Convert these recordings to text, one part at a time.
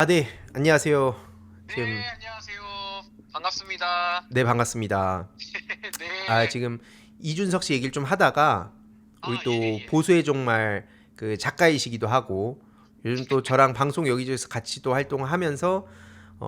네. 안녕하세요. 지금. 네, 안녕하세요. 반갑습니다. 네, 반갑습니다. 네. 지금 이준석 씨 얘기를 좀 하다가 우리 예, 또 예. 보수의 종말 그 작가이시기도 하고 요즘 또 저랑 방송 여기저기서 같이 또 활동하면서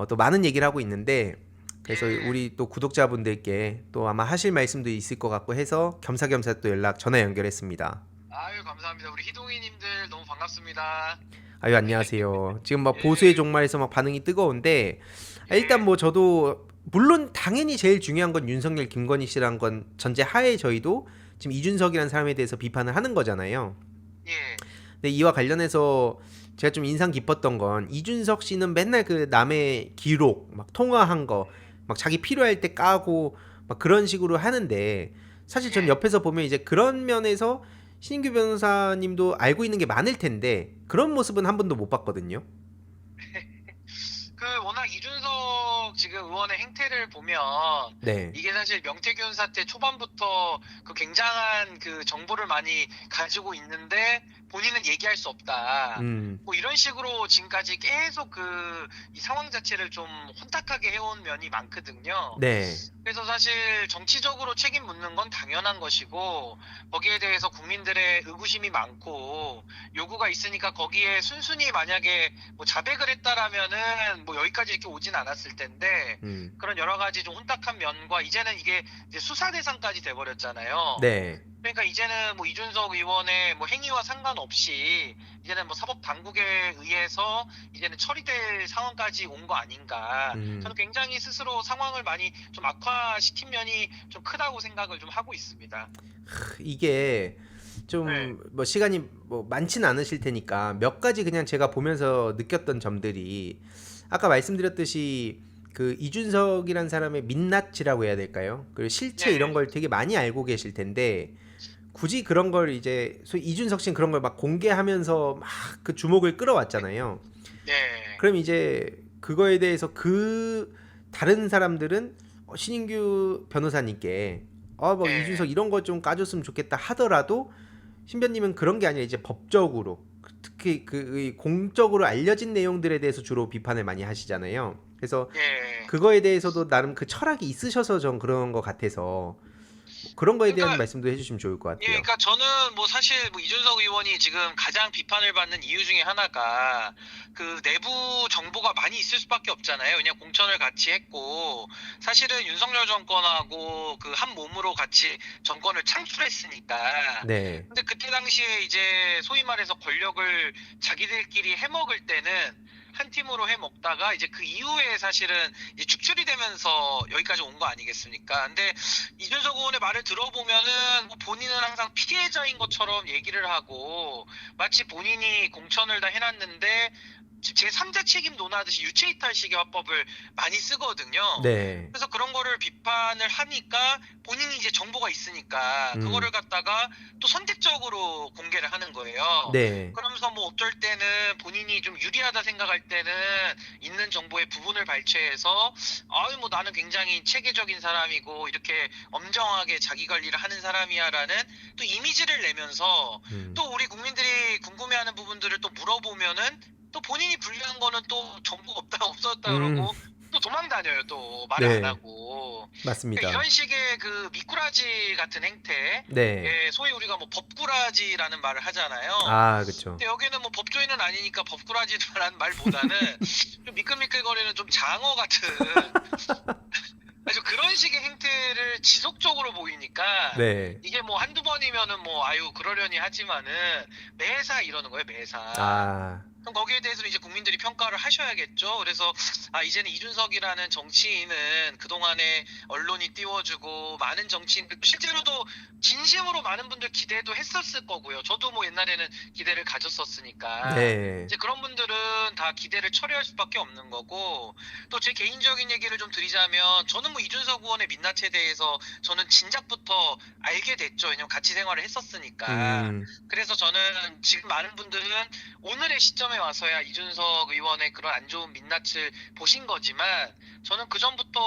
또 많은 얘기를 하고 있는데, 그래서 예. 우리 또 구독자분들께 또 아마 하실 말씀도 있을 것 같고 해서 겸사겸사 또 전화 연결했습니다. 아유, 감사합니다. 우리 희동이님들 너무 반갑습니다. 안녕하세요. 지금 막 보수의 예, 종말에서 막 반응이 뜨거운데, 일단 예, 뭐 저도 물론 당연히 제일 중요한 건 윤석열, 김건희 씨란 건 전제 하에 저희도 지금 이준석이라는 사람에 대해서 비판을 하는 거잖아요. 예, 근데 이와 관련해서 제가 좀 인상 깊었던 건, 이준석 씨는 맨날 그 남의 기록, 막 통화한 거, 막 자기 필요할 때 까고 막 그런 식으로 하는데, 사실 전 예. 옆에서 보면 이제 그런 면에서 신인규 변호사님도 알고 있는 게 많을 텐데 그런 모습은 한 번도 못 봤거든요. 워낙 이준석 지금 의원의 행태를 보면 네. 이게 사실 명태균 사태 초반부터 그 굉장한 그 정보를 많이 가지고 있는데 본인은 얘기할 수 없다. 음. 뭐 이런 식으로 지금까지 계속 이 상황 자체를 좀 혼탁하게 해온 면이 많거든요. 네. 그래서 사실 정치적으로 책임 묻는 건 당연한 것이고 거기에 대해서 국민들의 의구심이 많고 요구가 있으니까 거기에 순순히 만약에 뭐 자백을 했다라면은 뭐 여기까지 이렇게 오진 않았을 텐데 음. 그런 여러 가지 좀 혼탁한 면과 이제는 이게 이제 수사 대상까지 돼버렸잖아요. 네. 그러니까 이제는 뭐 이준석 의원의 뭐 행위와 상관없이 이제는 뭐 사법 당국에 의해서 이제는 처리될 상황까지 온 거 아닌가. 음. 저는 굉장히 스스로 상황을 많이 좀 악화시킨 면이 좀 크다고 생각을 좀 하고 있습니다. 이게 네, 좀 뭐 시간이 뭐 많지는 않으실 테니까 몇 가지 그냥 제가 보면서 느꼈던 점들이, 아까 말씀드렸듯이 그 이준석이란 사람의 민낯이라고 해야 될까요? 그리고 실체 이런 네, 걸 되게 많이 알고 계실 텐데, 굳이 그런 걸 이제 소위 이준석 씨는 그런 걸 막 공개하면서 막 그 주목을 끌어왔잖아요. 네, 그럼 이제 그거에 대해서 그 다른 사람들은 신인규 변호사님께 뭐 네. 이준석 이런 거 좀 까줬으면 좋겠다 하더라도, 신변님은 그런 게 아니라 이제 법적으로, 특히 그 공적으로 알려진 내용들에 대해서 주로 비판을 많이 하시잖아요. 그래서 예. 그거에 대해서도 나름 그 철학이 있으셔서 전 그런 것 같아서, 뭐 그런 거에 대한 그러니까 말씀도 해주시면 좋을 것 예, 같아요. 그러니까 저는 뭐 사실 뭐 이준석 의원이 지금 가장 비판을 받는 이유 중에 하나가 그 내부 정보가 많이 있을 수밖에 없잖아요. 그냥 공천을 같이 했고 사실은 윤석열 정권하고 그 한 몸으로 같이 정권을 창출했으니까. 네. 근데 그때 당시에 이제 소위 말해서 권력을 자기들끼리 해먹을 때는 한 팀으로 해먹다가 이제 그 이후에 사실은 이제 축출이 되면서 여기까지 온 거 아니겠습니까? 근데 이준석 의원의 말을 들어보면은 뭐 본인은 항상 피해자인 것처럼 얘기를 하고 마치 본인이 공천을 다 해놨는데 제3자 책임 논하듯이 유체이탈식의 화법을 많이 쓰거든요. 네. 그래서 그런 거를 비판을 하니까 본인이 이제 정보가 있으니까 음. 그거를 갖다가 또 선택적으로 공개를 하는 거예요. 네. 그러면서 뭐 어떨 때는 본인이 좀 유리하다 생각할 때는 있는 정보의 부분을 발췌해서 아유 뭐 나는 굉장히 체계적인 사람이고 이렇게 엄정하게 자기 관리를 하는 사람이야라는 또 이미지를 내면서 음. 또 우리 국민들이 궁금해하는 부분들을 또 물어보면은 또 본인이 불리한 거는 또 정보가 없다 없었다 음. 그러고 또 도망 다녀요. 또 말을 안 네. 하고. 그러니까 맞습니다. 이런 식의 그 미꾸라지 같은 행태, 네. 예, 소위 우리가 뭐 법꾸라지라는 말을 하잖아요. 그쵸. 근데 여기는 뭐 법조인은 아니니까 법꾸라지라는 말보다는 좀 미끌미끌거리는 좀 장어 같은 아주 그런 식의 행태를 지속적으로 보이니까 네. 이게 뭐 한두 번이면은 뭐 아유 그러려니 하지만은 매사 이러는 거예요, 매사. 아. 그럼 거기에 대해서는 이제 국민들이 평가를 하셔야겠죠. 그래서 이제는 이준석이라는 정치인은 그동안에 언론이 띄워주고 많은 정치인들 실제로도 진심으로 많은 분들 기대도 했었을 거고요. 저도 뭐 옛날에는 기대를 가졌었으니까 네. 이제 그런 분들은 다 기대를 철회할 수밖에 없는 거고 또 제 개인적인 얘기를 좀 드리자면 저는 뭐 이준석 의원의 민낯에 대해서 저는 진작부터 알게 됐죠. 왜냐면 같이 생활을 했었으니까. 음. 그래서 저는 지금 많은 분들은 오늘의 시점에 와서야 이준석 의원의 그런 안 좋은 민낯을 보신 거지만 저는 그전부터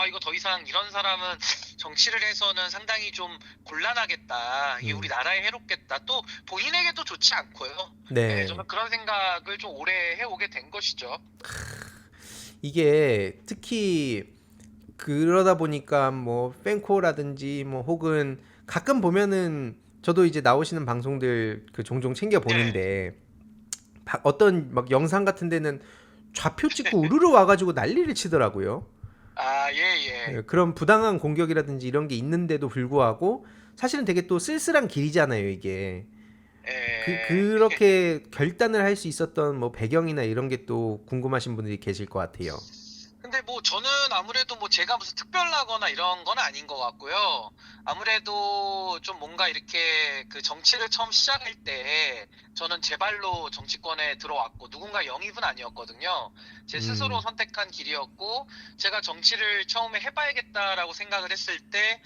이거 더 이상 이런 사람은 정치를 해서는 상당히 좀 곤란하겠다. 이게 우리 음. 나라에 해롭겠다. 또 본인에게도 좋지 않고요. 네, 네. 저는 그런 생각을 좀 오래 해오게 된 것이죠. 이게 특히 그러다 보니까 뭐 팬코라든지 뭐 혹은 가끔 보면은 저도 이제 나오시는 방송들 그 종종 챙겨 네. 보는데 어떤 막 영상 같은 데는 좌표 찍고 우르르 와가지고 난리를 치더라고요. 예, 예. 예, 그런 부당한 공격이라든지 이런 게 있는데도 불구하고 사실은 되게 또 쓸쓸한 길이잖아요, 이게. 예. 그렇게 결단을 할 수 있었던 뭐 배경이나 이런 게 또 궁금하신 분들이 계실 것 같아요. 근데 뭐 저는 아무래도 뭐 제가 무슨 특별하거나 이런 건 아닌 것 같고요. 아무래도 좀 뭔가 이렇게 그 정치를 처음 시작할 때 저는 제 발로 정치권에 들어왔고 누군가 영입은 아니었거든요. 제 스스로 음, 선택한 길이었고 제가 정치를 처음에 해봐야겠다라고 생각을 했을 때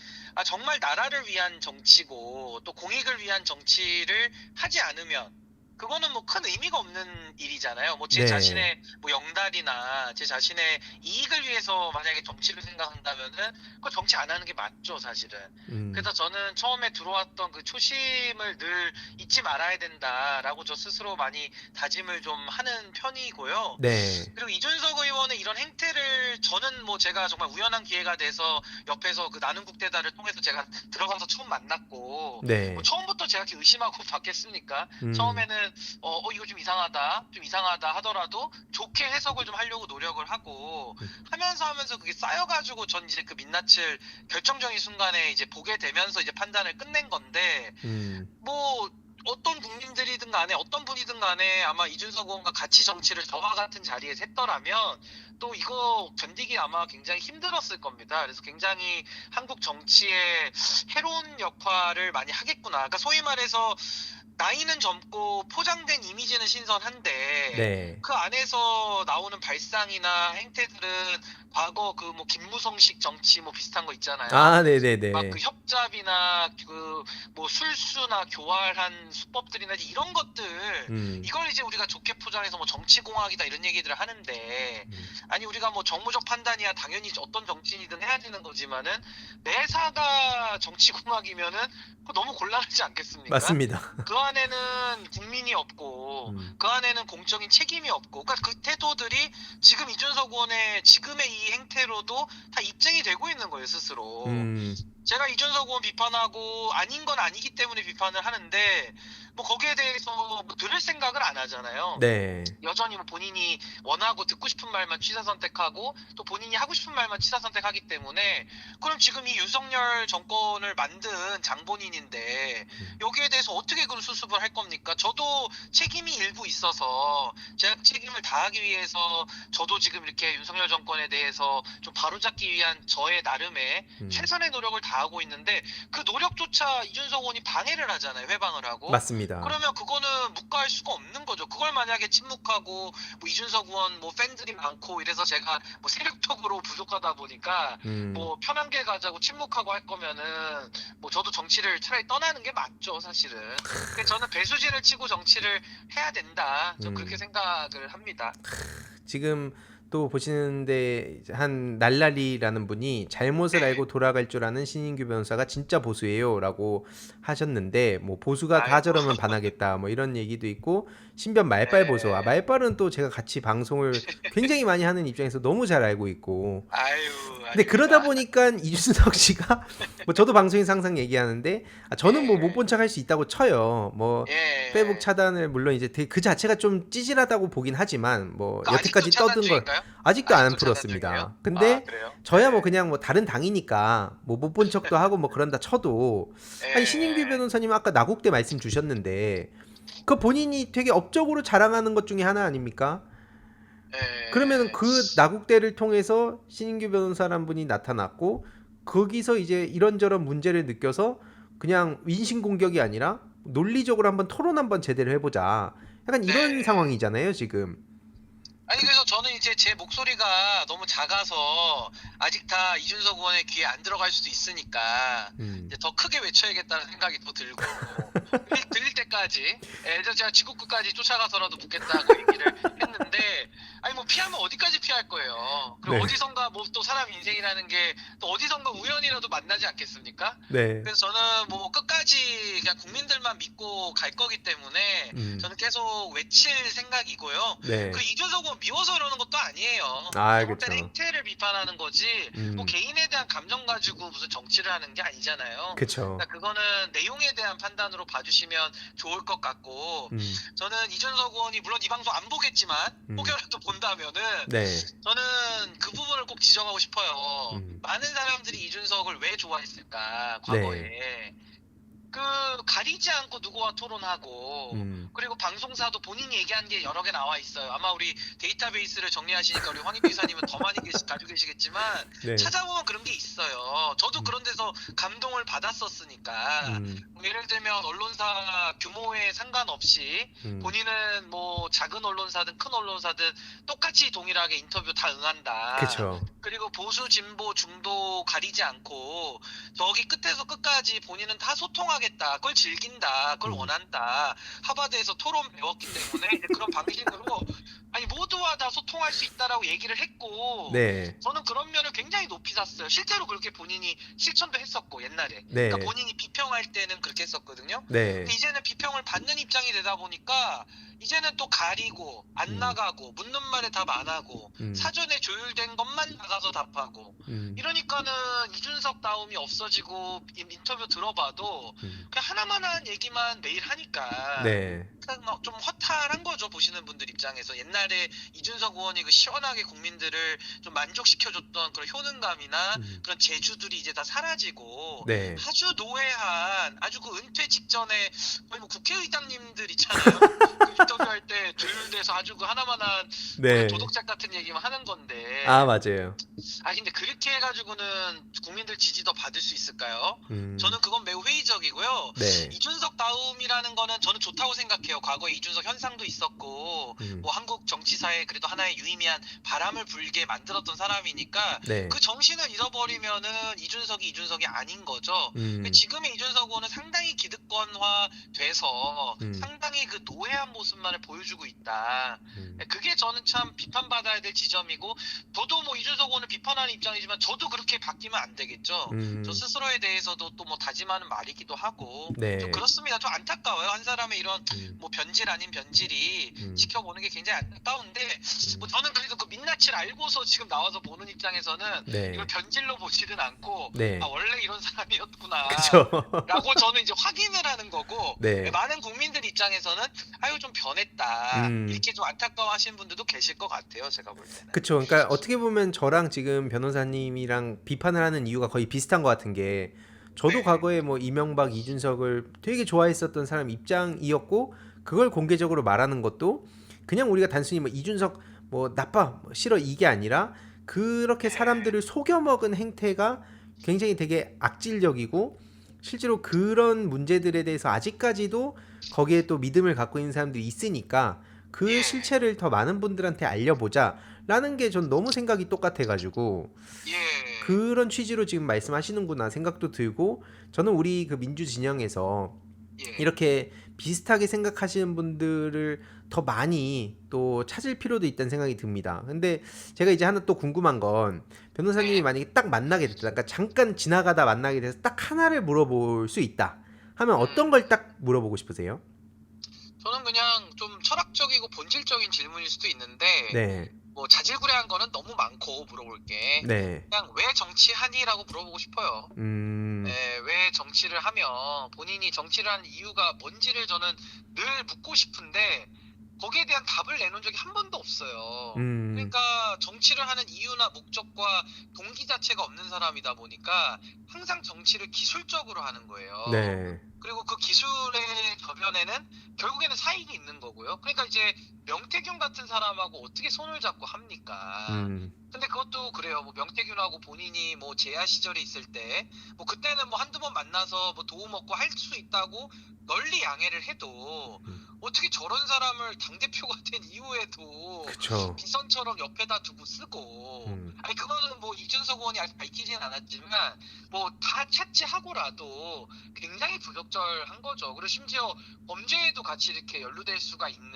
정말 나라를 위한 정치고 또 공익을 위한 정치를 하지 않으면 그거는 뭐 큰 의미가 없는 일이잖아요. 뭐 제 네. 자신의 뭐 영달이나 제 자신의 이익을 위해서 만약에 정치를 생각한다면은 그 정치 안 하는 게 맞죠, 사실은. 음, 그래서 저는 처음에 들어왔던 그 초심을 늘 잊지 말아야 된다라고 저 스스로 많이 다짐을 좀 하는 편이고요. 네. 그리고 이준석 의원의 이런 행태를 저는 뭐 제가 정말 우연한 기회가 돼서 옆에서 그 나눔 국대다를 통해서 제가 들어가서 처음 만났고 뭐 네. 처음부터 제가 이렇게 의심하고 받겠습니까? 음, 처음에는 이거 좀 이상하다 하더라도 좋게 해석을 좀 하려고 노력을 하고 하면서 그게 쌓여가지고 전 이제 그 민낯을 결정적인 순간에 이제 보게 되면서 이제 판단을 끝낸 건데 음, 뭐 어떤 국민들이든 간에 어떤 분이든 간에 아마 이준석 의원과 같이 정치를 저와 같은 자리에서 했더라면 또 이거 견디기 아마 굉장히 힘들었을 겁니다. 그래서 굉장히 한국 정치에 해로운 역할을 많이 하겠구나. 그러니까 소위 말해서 나이는 젊고 포장된 이미지는 신선한데 네. 그 안에서 나오는 발상이나 행태들은 과거 그 뭐 김무성식 정치 뭐 비슷한 거 있잖아요. 아, 막 그 네네네. 협잡이나 그 뭐 술수나 교활한 수법들이나 이런 것들 음, 이걸 이제 우리가 좋게 포장해서 뭐 정치공학이다 이런 얘기들을 하는데 음, 아니 우리가 뭐 정무적 판단이야 당연히 어떤 정치인이든 해야 되는 거지만은 매사가 정치공학이면은 그거 너무 곤란하지 않겠습니까? 맞습니다. 그 안에는 국민이 없고 음, 그 안에는 공적인 책임이 없고 그러니까 그 태도들이 지금 이준석 의원의 지금의 이 행태로도 다 입증이 되고 있는 거예요 스스로. 음, 제가 이준석 의원 비판하고 아닌 건 아니기 때문에 비판을 하는데 뭐 거기에 대해서 뭐 들을 생각을 안 하잖아요. 네. 여전히 뭐 본인이 원하고 듣고 싶은 말만 취사 선택하고 또 본인이 하고 싶은 말만 취사 선택하기 때문에 그럼 지금 이 윤석열 정권을 만든 장본인인데 음, 여기에 대해서 어떻게 그럼 수습을 할 겁니까? 저도 책임이 일부 있어서 제가 책임을 다하기 위해서 저도 지금 이렇게 윤석열 정권에 대해서 좀 바로잡기 위한 저의 나름의 음, 최선의 노력을 다하고 있는데 그 노력조차 이준석 의원이 방해를 하잖아요. 회방을 하고. 맞습니다. 그러면 그거는 묵과할 수가 없는 거죠. 그걸 만약에 침묵하고 뭐 이준석 의원 뭐 팬들이 많고 이래서 제가 뭐 세력적으로 부족하다 보니까 음, 뭐 편한 길 가자고 침묵하고 할 거면은 뭐 저도 정치를 차라리 떠나는 게 맞죠, 사실은. 그래서 저는 배수진을 치고 정치를 해야 된다. 좀 그렇게 음. 생각을 합니다. 지금 또 보시는데 이제 한 날라리라는 분이 잘못을 네. 알고 돌아갈 줄 아는 신인규 변호사가 진짜 보수예요라고 하셨는데 뭐 보수가 다 아이고, 저러면 반하겠다 뭐 이런 얘기도 있고 신변 말빨 보수 네. 말빨은 또 제가 같이 방송을 굉장히 많이 하는 입장에서 너무 잘 알고 있고 아유, 근데 그러다 아닙니다. 보니까 이준석 씨가 뭐 저도 방송에서 항상 얘기하는데 저는 뭐 못 예, 본 척 할 수 있다고 쳐요. 뭐 페이북 예. 차단을 물론 이제 그 자체가 좀 찌질하다고 보긴 하지만 뭐 그 아직도 여태까지 차단 떠든 걸 중인가요? 아직도 안 아직도 차단 중이에요? 풀었습니다. 근데 그래요? 저야 뭐 그냥 뭐 다른 당이니까 뭐 못 본 척도 하고 뭐 그런다 쳐도 아니 신인규 예, 변호사님 아까 나국대 말씀 주셨는데 그 본인이 되게 업적으로 자랑하는 것 중에 하나 아닙니까? 그러면 예. 그 나국대를 통해서 신인규 변호사란 분이 나타났고 거기서 이제 이런저런 문제를 느껴서 그냥 인신공격이 아니라 논리적으로 한번 토론 한번 제대로 해보자. 약간 이런 네. 상황이잖아요, 지금. 아니 그, 그래서 저는 이제 제 목소리가 너무 작아서 아직 다 이준석 의원의 귀에 안 들어갈 수도 있으니까 음, 이제 더 크게 외쳐야겠다는 생각이 또 들고 들릴 때까지 제가 지구끝까지 쫓아가서라도 묻겠다고 얘기를 했는데 아니 뭐 피하면 어디까지 피할 거예요. 그리고 네. 어디선가 뭐 또 사람 인생이라는 게 또 어디선가 우연이라도 만나지 않겠습니까? 네. 그래서 저는 뭐 끝까지 그냥 국민들만 믿고 갈 거기 때문에 저는 계속 외칠 생각이고요. 네. 그 이준석 의원 미워서 그러는 것도 아니에요. 아, 제가 볼 때는 그쵸. 행태를 비판하는 거지 뭐 음. 개인에 대한 감정 가지고 무슨 정치를 하는 게 아니잖아요. 그쵸. 그러니까 그거는 내용에 대한 판단으로 봐주시면 좋을 것 같고 음. 저는 이준석 의원이 물론 이 방송 안 보겠지만 혹여라도 본다면은 네. 저는 그 부분을 꼭 지적하고 싶어요. 많은 사람들이 이준석을 왜 좋아했을까 과거에 그 가리지 않고 누구와 토론하고 그리고 방송사도 본인이 얘기한 게 여러 개 나와 있어요. 아마 우리 데이터베이스를 정리하시니까 우리 황희비 이사님은 더 많이 가지고 계시겠지만 네. 찾아보면 그런 게 있어요. 저도 그런 데서 감동을 받았었으니까 뭐 예를 들면 언론사 규모에 상관없이 본인은 뭐 작은 언론사든 큰 언론사든 똑같이 동일하게 인터뷰 다 응한다. 그쵸. 그리고 보수, 진보, 중도 가리지 않고 저기 끝에서 끝까지 본인은 다 소통하겠다. 그걸 즐긴다. 그걸 원한다. 하버드에서 토론 배웠기 때문에 이제 그런 방식으로 아니 모두와 다 소통할 수 있다라고 얘기를 했고 네. 저는 그런 면을 굉장히 높이 샀어요. 실제로 그렇게 본인이 실천도 했었고 옛날에. 네. 그러니까 본인이 비평할 때는 그렇게 했었거든요. 네. 근데 이제는 비평을 받는 입장이 되다 보니까 이제는 또 가리고 안 나가고 묻는 말에 답 안 하고 사전에 조율된 것만 나가서 답하고 이러니까는 이준석다움이 없어지고 인터뷰 들어봐도 그냥 하나만한 얘기만 매일 하니까 네. 그냥 뭐 좀 허탈한 거죠. 보시는 분들 입장에서 옛날에 이준석 의원이 그 시원하게 국민들을 좀 만족시켜줬던 그런 효능감이나 그런 재주들이 이제 다 사라지고 네. 아주 노회한 아주 그 은퇴 직전에 거의 뭐 국회의장님들 있잖아요. 그 인터뷰할 때 조율돼서 아주 그 하나만한 네. 도덕적 같은 얘기만 하는 건데 아, 맞아요. 근데 그렇게 해가지고는 국민들 지지 더 받을 수 있을까요? 음. 저는 그건 매우 회의적이고요. 네. 이준석 다움이라는 거는 저는 좋다고 생각해요. 과거에 이준석 현상도 있었고 뭐 한국 정치사에 그래도 하나의 유의미한 바람을 불게 만들었던 사람이니까 네. 그 정신을 잃어버리면은 이준석이 아닌 거죠. 지금의 이준석 의원은 상당히 기득권화 돼서 상당히 그 노회한 모습만을 보여주고 있다. 그게 저는 참 비판받아야 될 지점이고 저도 뭐 이준석 의원을 비판하는 입장이지만 저도 그렇게 바뀌면 안 되겠죠. 저 스스로에 대해서도 또 뭐 다짐하는 말이기도 하고 네. 좀 그렇습니다. 좀 안타까워요. 한 사람의 이런 뭐 변질 아닌 변질이 지켜보는 게 굉장히 안타까운데 뭐 저는 그래도 그 민낯을 알고서 지금 나와서 보는 입장에서는 네. 이걸 변질로 보지는 않고 네. 아 원래 이런 사람이었구나 그쵸. 라고 저는 이제 확인을 하는 거고 네. 많은 국민들 입장에서는 아유 좀 변했다 이렇게 좀 안타까워 하시는 분들도 계실 것 같아요. 제가 볼 때는. 그쵸. 그러니까 어떻게 보면 저랑 지금 변호사님이랑 비판을 하는 이유가 거의 비슷한 것 같은 게 저도 네. 과거에 뭐 이명박, 이준석을 되게 좋아했었던 사람 입장이었고 그걸 공개적으로 말하는 것도 그냥 우리가 단순히 뭐 이준석 뭐 나빠, 뭐 싫어 이게 아니라 그렇게 사람들을 속여먹은 행태가 굉장히 되게 악질적이고 실제로 그런 문제들에 대해서 아직까지도 거기에 또 믿음을 갖고 있는 사람들이 있으니까 그 예. 실체를 더 많은 분들한테 알려보자 라는 게 전 너무 생각이 똑같아가지고 예. 그런 취지로 지금 말씀하시는구나 생각도 들고 저는 우리 그 민주 진영에서 예. 이렇게 비슷하게 생각하시는 분들을 더 많이 또 찾을 필요도 있다는 생각이 듭니다. 근데 제가 이제 하나 또 궁금한 건 변호사님이 네. 만약에 딱 만나게 됐다. 그러니까 잠깐 지나가다 만나게 돼서 딱 하나를 물어볼 수 있다. 하면 어떤 걸 딱 물어보고 싶으세요? 저는 그냥 좀 철학적이고 본질적인 질문일 수도 있는데 네. 뭐 자질구레한 거는 너무 많고 물어볼게. 네. 그냥 왜 정치하니라고 물어보고 싶어요. 네, 왜 정치를 하며 본인이 정치를 하는 이유가 뭔지를 저는 늘 묻고 싶은데 거기에 대한 답을 내놓은 적이 한 번도 없어요. 그러니까 정치를 하는 이유나 목적과 동기 자체가 없는 사람이다 보니까 항상 정치를 기술적으로 하는 거예요. 네. 그리고 그 기술의 저변에는 결국에는 사익이 있는 거고요. 그러니까 이제 명태균 같은 사람하고 어떻게 손을 잡고 합니까? 근데 그것도 그래요. 뭐 명태균하고 본인이 뭐 재야 시절에 있을 때 뭐 그때는 뭐 한두 번 만나서 뭐 도움 얻고 할 수 있다고 널리 양해를 해도 어떻게 저런 사람을 당대표가 된 이후에도 그쵸. 비선처럼 옆에다 두고 쓰고, 음. 아니, 그거는 뭐 이준석 의원이 아직 밝히진 않았지만, 뭐 다 차치하고라도 굉장히 부적절한 거죠. 그리고 심지어 범죄에도 같이 이렇게 연루될 수가 있는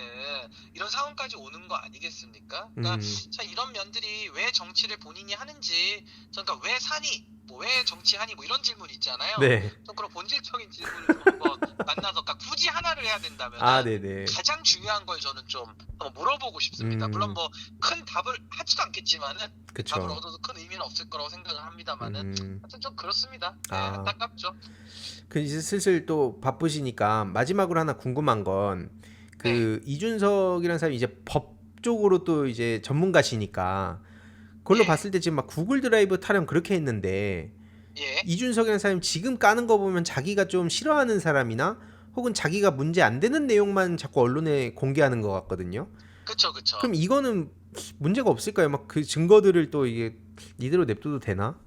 이런 상황까지 오는 거 아니겠습니까? 그러니까 음. 참 이런 면들이 왜 정치를 본인이 하는지, 그러니까 왜 사니? 뭐 왜 정치하니? 뭐 이런 질문 있잖아요. 네. 좀 그런 본질적인 질문을 좀 한번 만나서, 그러니까 굳이 하나를 해야 된다면은 아, 네네. 가장 중요한 걸 저는 좀 한번 물어보고 싶습니다. 물론 음. 뭐 큰 답을 하지도 않겠지만은, 답을 그쵸. 얻어도 큰 의미는 없을 거라고 생각을 합니다만은, 음. 하여튼 좀 그렇습니다. 네, 아. 안타깝죠. 그 이제 슬슬 또 바쁘시니까 마지막으로 하나 궁금한 건 네, 그 이준석이라는 사람이 이제 법 쪽으로 또 이제 전문가시니까 그걸로 예, 봤을 때 지금 막 구글 드라이브 타령 그렇게 했는데 예, 이준석이라는 사람이 지금 까는 거 보면 자기가 좀 싫어하는 사람이나 혹은 자기가 문제 안 되는 내용만 자꾸 언론에 공개하는 것 같거든요. 그쵸, 그쵸. 그럼 이거는 문제가 없을까요? 막 그 증거들을 또 이게 이대로 냅둬도 되나?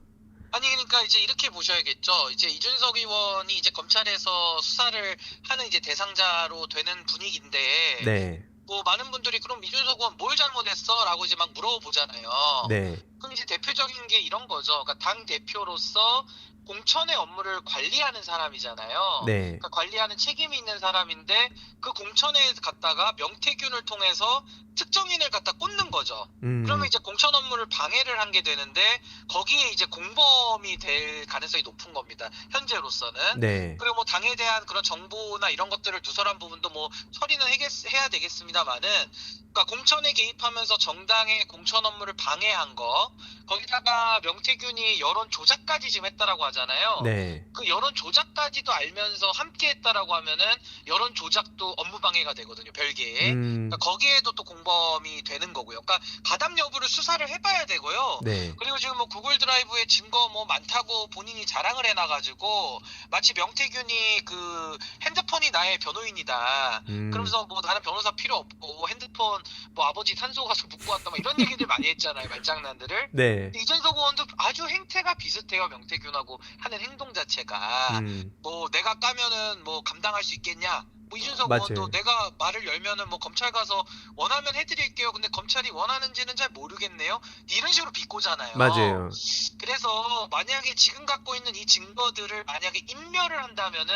아니, 그러니까 이제 이렇게 보셔야겠죠. 이제 이준석 의원이 이제 검찰에서 수사를 하는 이제 대상자로 되는 분위기인데, 네, 뭐 많은 분들이 그럼 이준석 의원 뭘 잘못했어? 라고 이제 막 물어보잖아요. 네, 그럼 이제 대표적인 게 이런 거죠. 그러니까 당 대표로서 공천의 업무를 관리하는 사람이잖아요. 네, 그러니까 관리하는 책임이 있는 사람인데, 그 공천에 갔다가 명태균을 통해서 특정인을 갖다 꽂는 거죠. 그러면 음, 이제 공천 업무를 방해를 한 게 되는데, 거기에 이제 공범이 될 가능성이 높은 겁니다. 현재로서는. 네, 그리고 뭐 당에 대한 그런 정보나 이런 것들을 누설한 부분도 뭐 처리는 해야 되겠습니다만은, 그러니까 공천에 개입하면서 정당의 공천 업무를 방해한 거, 거기다가 명태균이 여론 조작까지 지금 했다라고 하잖아요. 네, 그 여론 조작까지도 알면서 함께 했다라고 하면은 여론 조작도 업무 방해가 되거든요, 별개에. 그러니까 음, 거기에도 또 공범이 되는 거고요. 그러니까 가담 여부를 수사를 해봐야 되고요. 네, 그리고 지금 뭐 구글 드라이브에 증거 뭐 많다고 본인이 자랑을 해놔가지고 마치 명태균이 그 핸드폰이 나의 변호인이다. 음, 그러면서 뭐 나는 변호사 필요 없고 핸드폰 뭐 아버지 산소 가서 묻고 왔다 막 이런 얘기들 많이 했잖아요, 말장난들을. 네, 이준석 의원도 아주 행태가 비슷해요, 명태균하고 하는 행동 자체가. 음, 뭐 내가 까면은 뭐 감당할 수 있겠냐? 뭐 이준석 의원도 맞아요, 내가 말을 열면은 뭐 검찰 가서 원하면 해드릴게요. 근데 검찰이 원하는지는 잘 모르겠네요. 이런 식으로 비꼬잖아요. 맞아요, 그래서 만약에 지금 갖고 있는 이 증거들을 만약에 인멸을 한다면은,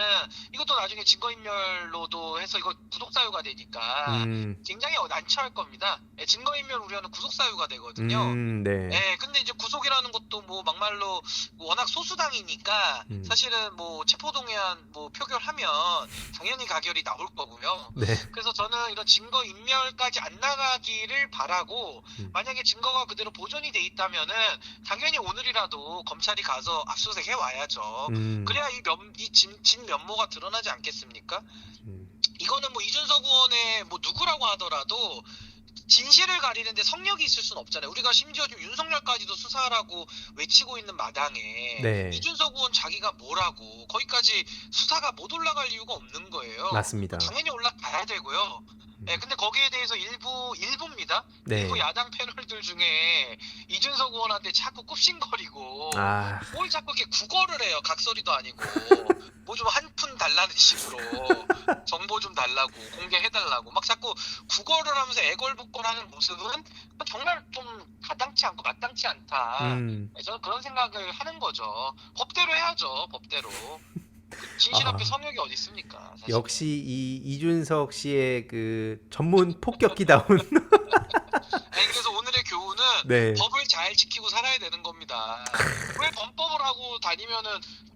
이것도 나중에 증거인멸로도 해서 이거 구속사유가 되니까 음, 굉장히 난처할 겁니다. 예, 증거인멸 우려는 구속사유가 되거든요. 네, 예, 근데 이제 구속이라는 것도 뭐 막말로 워낙 소수당이니까 음, 사실은 뭐 체포동의안 뭐 표결하면 당연히 가결이 나올 거고요. 네, 그래서 저는 이런 증거 인멸까지 안 나가기를 바라고, 음, 만약에 증거가 그대로 보존이 돼 있다면은 당연히 오늘이라도 검찰이 가서 압수수색 해 와야죠. 음, 그래야 진 면모가 드러나지 않겠습니까? 음, 이거는 뭐 이준석 의원의 뭐 누구라고 하더라도 진실을 가리는데 성역이 있을 수는 없잖아요. 우리가 심지어 지금 윤석열까지도 수사하라고 외치고 있는 마당에 네, 이준석 의원 자기가 뭐라고 거기까지 수사가 못 올라갈 이유가 없는 거예요. 맞습니다, 당연히 올라가야 되고요. 예, 음, 근데 거기에 대해서 일부입니다. 일부 네, 야당 패널들 중에 이준석 의원한테 자꾸 굽신거리고 아, 뭘 자꾸 이렇게 구걸을 해요. 각설이도 아니고 뭐 좀 한 푼 달라는 식으로 정보 좀 달라고 공개해달라고 막 자꾸 구걸을 하면서 애걸복걸하는 모습은 정말 좀 가당치 않고 마땅치 않다. 음, 네, 저는 그런 생각을 하는 거죠. 법대로 해야죠. 법대로. 그 진실 앞에 아. 성역이 어디 있습니까? 사실은. 역시 이 이준석 씨의 그 전문 폭격기다운 아니, 그래서 오늘의 교훈은 네, 법을 잘 지키고 살아야 되는 겁니다. 왜 범법을 하고 다니면은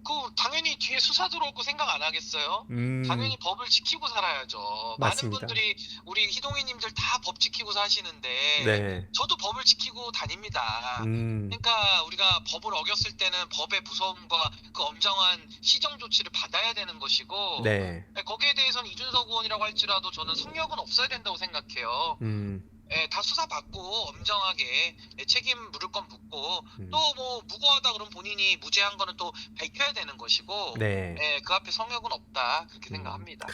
그 당연히 뒤에 수사 들어올 거 생각 안 하겠어요? 당연히 법을 지키고 살아야죠. 많은 맞습니다. 분들이 우리 희동이님들 다 법 지키고 사시는데 네, 저도 법을 지키고 다닙니다. 음, 그러니까 우리가 법을 어겼을 때는 법의 무서움과 그 엄정한 시정 조치를 받아야 되는 것이고, 네, 거기에 대해서는 이준석 의원이라고 할지라도 저는 성역은 없어야 된다고 생각해요. 음, 예, 다 수사받고 엄정하게 책임 물을 건 묻고, 음, 또 뭐 무고하다 그럼 본인이 무죄한 거는 또 밝혀야 되는 것이고, 네, 예, 그 앞에 성역은 없다 그렇게 음. 생각합니다.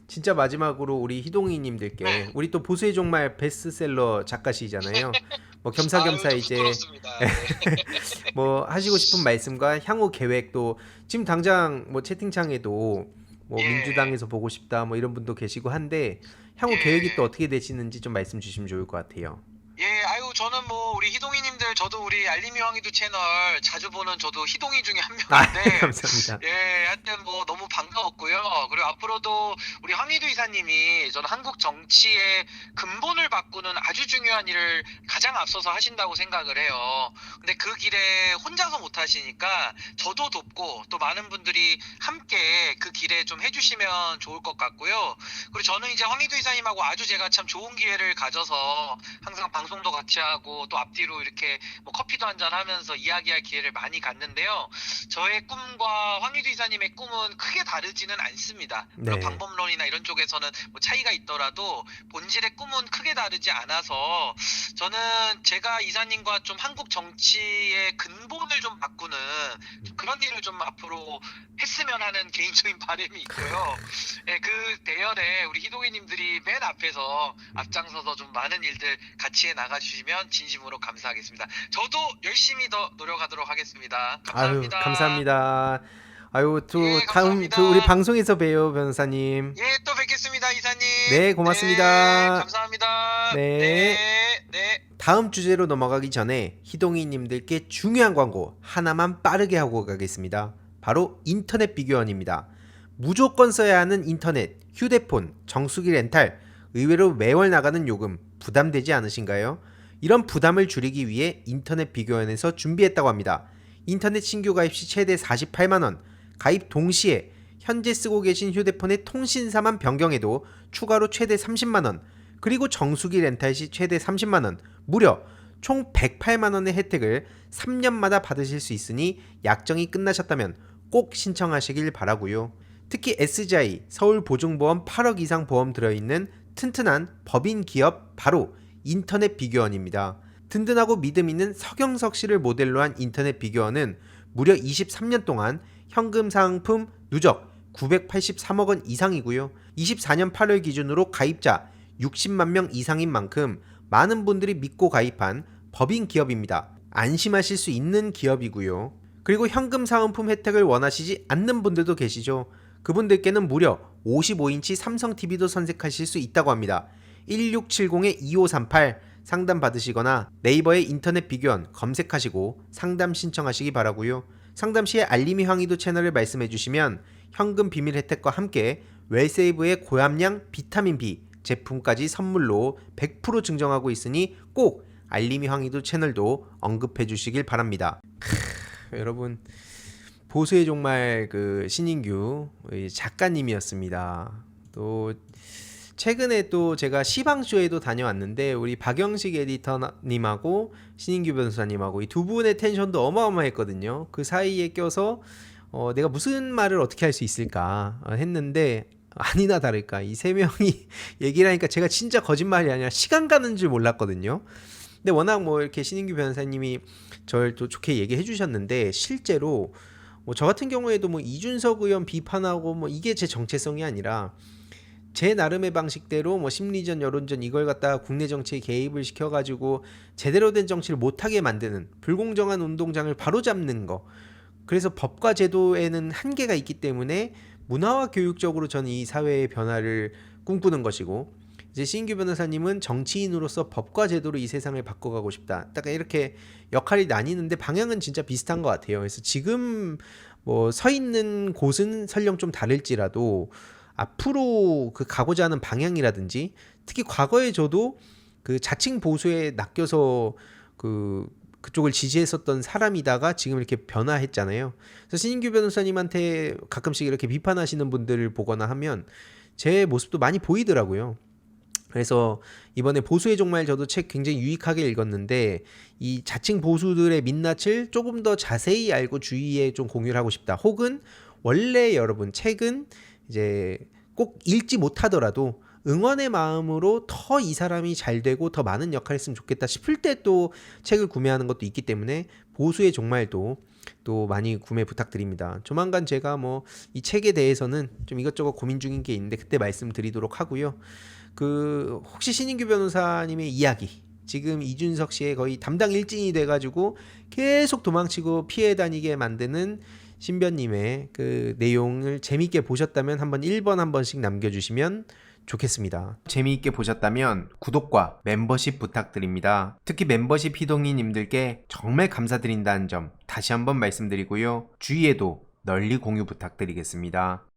진짜 마지막으로 우리 네. 희동이님들께 우리 또 보수의 종말 베스트셀러 작가시잖아요. 뭐 아유, 겸사겸사 또 이제 부끄럽습니다. 네. 뭐 하시고 싶은 말씀과 향후 계획도 지금 당장 뭐 채팅창에도 뭐 예, 민주당에서 보고 싶다 뭐 이런 분도 계시고 한데 향후 계획이 또 예. 어떻게 되시는지 좀 말씀 주시면 좋을 것 같아요. 예, 아유, 저는 뭐, 우리 희동이님들, 저도 우리 알림이 황희도 채널 자주 보는 저도 희동이 중에 한 아, 명인데, 감사합니다. 예, 하여튼 뭐, 너무 반가웠고요. 그리고 앞으로도 우리 황희도 이사님이 저는 한국 정치의 근본을 바꾸는 아주 중요한 일을 가장 앞서서 하신다고 생각을 해요. 근데 그 길에 혼자서 못 하시니까 저도 돕고 또 많은 분들이 함께 그 길에 좀 해주시면 좋을 것 같고요. 그리고 저는 이제 황희도 이사님하고 아주 제가 참 좋은 기회를 가져서 항상 방송도 같이 하고 또 앞뒤로 이렇게 뭐 커피도 한잔 하면서 이야기할 기회를 많이 갖는데요. 저의 꿈과 황희도 이사님의 꿈은 크게 다르지는 않습니다. 물론 네. 방법론이나 이런 쪽에서는 뭐 차이가 있더라도 본질의 꿈은 크게 다르지 않아서 저는 제가 이사님과 좀 한국 정치의 근본을 좀 바꾸는 그런 일을 좀 앞으로 했으면 하는 개인적인 바람이 있고요. 예, 그 대열에 우리 희동이님들이 맨 앞에서 앞장서서 좀 많은 일들 같이 해 나가주시면 진심으로 감사하겠습니다. 저도 열심히 더 노력하도록 하겠습니다. 아유, 감사합니다. 감사합니다. 아유, 또 예, 다음 감사합니다. 그 우리 방송에서 봬요, 변호사님. 예, 또 뵙겠습니다, 이사님. 네, 네, 고맙습니다. 감사합니다. 네. 네, 네. 다음 주제로 넘어가기 전에 희동이님들께 중요한 광고 하나만 빠르게 하고 가겠습니다. 바로 인터넷 비교원입니다. 무조건 써야 하는 인터넷, 휴대폰, 정수기 렌탈, 의외로 매월 나가는 요금 부담되지 않으신가요? 이런 부담을 줄이기 위해 인터넷 비교원에서 준비했다고 합니다. 인터넷 신규 가입 시 최대 48만원, 가입 동시에 현재 쓰고 계신 휴대폰의 통신사만 변경해도 추가로 최대 30만원, 그리고 정수기 렌탈 시 최대 30만원, 무려 총 108만원의 혜택을 3년마다 받으실 수 있으니 약정이 끝나셨다면 꼭 신청하시길 바라고요. 특히 SGI 서울보증보험 8억 이상 보험 들어있는 튼튼한 법인 기업 바로 인터넷 비교원입니다. 든든하고 믿음 있는 서경석 씨를 모델로 한 인터넷 비교원은 무려 23년 동안 현금 상품 누적 983억 원 이상이고요. 24년 8월 기준으로 가입자 60만 명 이상인 만큼 많은 분들이 믿고 가입한 법인 기업입니다. 안심하실 수 있는 기업이고요. 그리고 현금 사은품 혜택을 원하시지 않는 분들도 계시죠. 그분들께는 무려 55인치 삼성 TV도 선택하실 수 있다고 합니다. 1670-2538 상담 받으시거나 네이버에 인터넷 비교원 검색하시고 상담 신청하시기 바라고요. 상담 시에 알림이 황희도 채널을 말씀해 주시면 현금 비밀 혜택과 함께 웰세이브의 고함량 비타민 B 제품까지 선물로 100% 증정하고 있으니 꼭 알림이 황희도 채널도 언급해 주시길 바랍니다. 여러분, 보수의 종말 그 신인규 작가님이었습니다. 또 최근에 또 제가 시방쇼에도 다녀왔는데 우리 박영식 에디터님하고 신인규 변호사님하고 이 두 분의 텐션도 어마어마했거든요. 그 사이에 껴서 내가 무슨 말을 어떻게 할 수 있을까 했는데 아니나 다를까 이 세 명이 얘기를 하니까 제가 진짜 거짓말이 아니라 시간 가는 줄 몰랐거든요. 근데 워낙 뭐 이렇게 신인규 변호사님이 저를 또 좋게 얘기해 주셨는데 실제로 뭐 저 같은 경우에도 뭐 이준석 의원 비판하고 뭐 이게 제 정체성이 아니라 제 나름의 방식대로 뭐 심리전, 여론전 이걸 갖다가 국내 정치에 개입을 시켜가지고 제대로 된 정치를 못하게 만드는 불공정한 운동장을 바로잡는 거. 그래서 법과 제도에는 한계가 있기 때문에 문화와 교육적으로 저는 이 사회의 변화를 꿈꾸는 것이고 이제 신규 변호사님은 정치인으로서 법과 제도로 이 세상을 바꿔가고 싶다. 딱 이렇게 역할이 나뉘는데 방향은 진짜 비슷한 것 같아요. 그래서 지금 뭐 서 있는 곳은 설령 좀 다를지라도 앞으로 그 가고자 하는 방향이라든지 특히 과거에 저도 그 자칭 보수에 낚여서 그쪽을 지지했었던 사람이다가 지금 이렇게 변화했잖아요. 그래서 신인규 변호사님한테 가끔씩 이렇게 비판하시는 분들을 보거나 하면 제 모습도 많이 보이더라고요. 그래서 이번에 보수의 종말 저도 책 굉장히 유익하게 읽었는데 이 자칭 보수들의 민낯을 조금 더 자세히 알고 주위에 좀 공유를 하고 싶다. 혹은 원래 여러분 책은 이제 꼭 읽지 못하더라도 응원의 마음으로 더 이 사람이 잘 되고 더 많은 역할을 했으면 좋겠다 싶을 때 또 책을 구매하는 것도 있기 때문에 보수의 종말도 또 많이 구매 부탁드립니다. 조만간 제가 뭐 이 책에 대해서는 좀 이것저것 고민 중인 게 있는데 그때 말씀드리도록 하고요. 그 혹시 신인규 변호사님의 이야기 지금 이준석 씨의 거의 담당 일진이 돼가지고 계속 도망치고 피해 다니게 만드는 신변님의 그 내용을 재밌게 보셨다면 한번 1번 한 번씩 남겨주시면 좋겠습니다. 재미있게 보셨다면 구독과 멤버십 부탁드립니다. 특히 멤버십 희동이님들께 정말 감사드린다는 점 다시 한번 말씀드리고요. 주위에도 널리 공유 부탁드리겠습니다.